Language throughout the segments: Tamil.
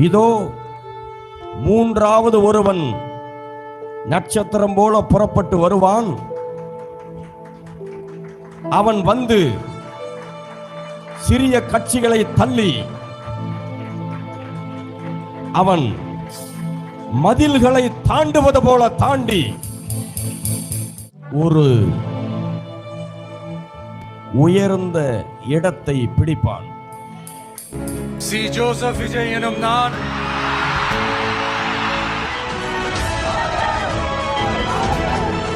இதோ மூன்றாவது ஒருவன் நட்சத்திரம் போல புறப்பட்டு வருவான். அவன் வந்து சிறிய கட்சிகளை தள்ளி அவன் மதில்களை தாண்டுவது போல தாண்டி ஒரு உயர்ந்த இடத்தை பிடிப்பான். சி ஜோசப் விஜய் எனும் நான்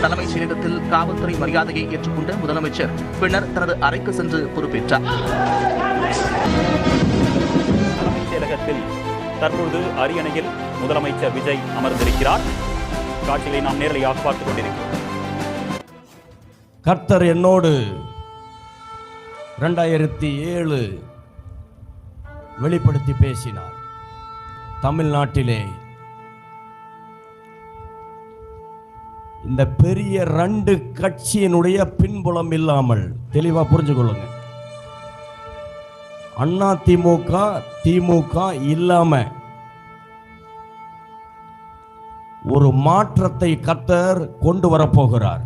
தலைமைச் செயலகத்தில் காவல்துறை மரியாதையை ஏற்றுக்கொண்ட முதலமைச்சர் பின்னர் தனது அறைக்கு சென்று பொறுப்பேற்றார். தலைமைச் செயலகத்தில் தற்பொழுது அரியணையில் முதலமைச்சர் விஜய் அமர்ந்திருக்கிறார். காட்சிகளை நாம் நேரடியாக பார்த்துக் கொண்டிருக்கிறோம். கர்த்தர் என்னோடு 2007 வெளிப்படுத்தி பேசினார். தமிழ்நாட்டிலே இந்த பெரிய 2 கட்சியினுடைய பின்புலம் இல்லாமல், தெளிவா புரிஞ்சுக்கொள்ளுங்க, அண்ணா திமுக திமுக இல்லாம ஒரு மாற்றத்தை கர்த்தர் கொண்டு வரப்போகிறார்.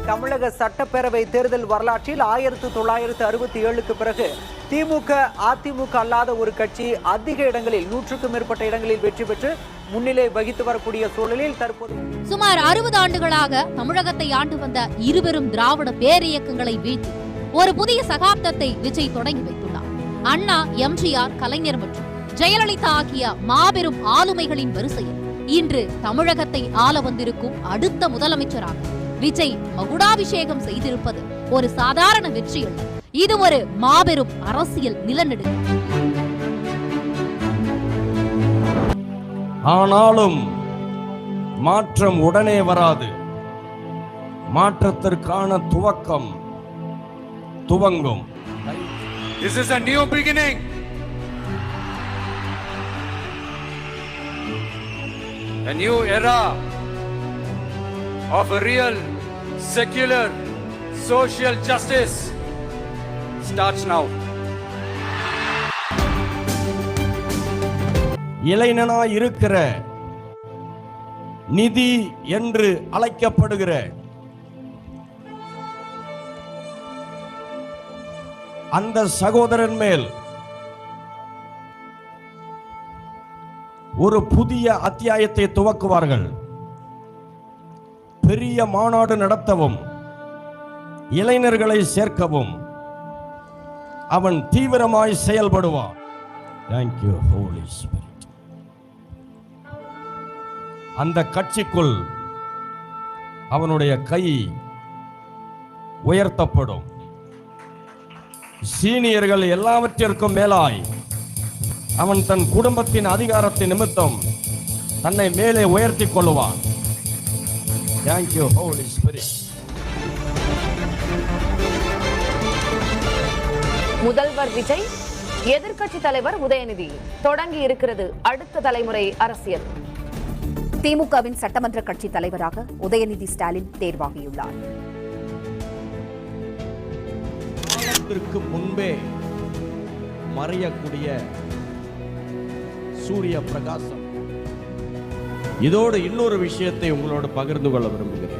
தமிழக சட்டப்பேரவை தேர்தல் வரலாற்றில் 1967க்கு பிறகு திமுக அதிமுக அல்லாத ஒரு கட்சி அதிக இடங்களில் 100க்கும் மேற்பட்ட இடங்களில் வெற்றி பெற்று முன்னிலை வகித்து வரக்கூடிய சூழலில் தற்போது சுமார் 60 ஆண்டுகளாக தமிழகத்தை ஆண்டு வந்த இருபெரும் திராவிட பேரியக்கங்களை வீழ்த்தி ஒரு புதிய சகாப்தத்தை விஜய் தொடங்கி வைத்துள்ளார். அண்ணா, எம்ஜிஆர், கலைஞர் மற்றும் ஜெயலலிதா ஆகிய மாபெரும் ஆளுமைகளின் வரிசையில் இன்று தமிழகத்தை ஆள வந்திருக்கும் அடுத்த முதலமைச்சராக விஜய் மகுடாபிஷேகம் செய்திருப்பது ஒரு சாதாரண வெற்றி அல்ல. இது ஒரு மாபெரும் அரசியல் நிலநடுக்கம். ஆனாலும் மாற்றம் உடனே வராது. மாற்றத்திற்கான துவக்கம் துவங்கும். This is a new beginning. A new era of a real, secular, social justice starts now. இளைஞனாய் இருக்கிற, நிதி என்று அழைக்கப்படுகிற அந்த சகோதரன் மேல் ஒரு புதிய அத்தியாயத்தை துவக்குவார்கள். பெரிய மாநாடு நடத்தவும் இளைஞர்களை சேர்க்கவும் அவன் தீவிரமாய் செயல்படுவான். Thank you, Holy Spirit. அந்த கட்சிக்குள் அவனுடைய கை உயர்த்தப்படும். சீனியர்கள் எல்லாவற்றிற்கும் மேலாய் அவன் தன் குடும்பத்தின் அதிகாரத்தின் நிமித்தம் தன்னை மேலே உயர்த்திக் கொள்வான். Thank you, Holy Spirit. முதல்வர் விஜய், எதிர்க்கட்சி தலைவர் உதயநிதி, தொடங்கி இருக்கிறது அடுத்த தலைமுறை அரசியல். திமுகவின் சட்டமன்ற கட்சி தலைவராக உதயநிதி ஸ்டாலின் தேர்வாகியுள்ளார். காலத்திற்கு முன்பே மறையக்கூடிய சூரிய பிரகாசம். இதோடு இன்னொரு விஷயத்தை உங்களோடு பகிர்ந்து கொள்ள விரும்புகிறேன்.